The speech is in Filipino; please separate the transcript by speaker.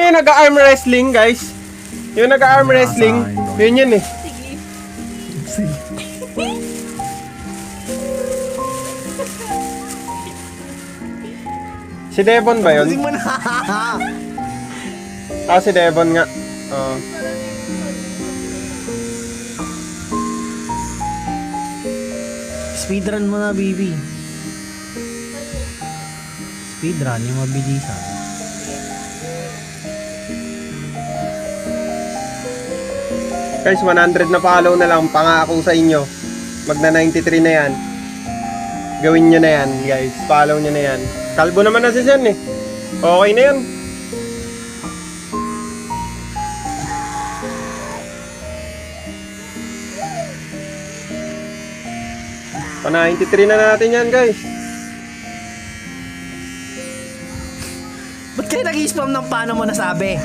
Speaker 1: yung nag-arm wrestling, guys? Yung nag-arm wrestling, yun eh.
Speaker 2: Sige.
Speaker 1: Si Devon ba
Speaker 2: Hindi
Speaker 1: yun?
Speaker 2: mo na.
Speaker 1: Si Devon nga. Oo.
Speaker 2: Speedrun mo na, baby. Speedrun, yung mabilisan.
Speaker 1: Guys, 100 na follow na lang. Pangako sa inyo. Magna 93 na yan. Gawin nyo na yan, guys. Follow nyo na yan. Kalbo naman na si Zen eh. Okay na yan. Pa 93 na natin yan, guys.
Speaker 2: Ba't kayo nag-i-spam ng paano mo nasabi?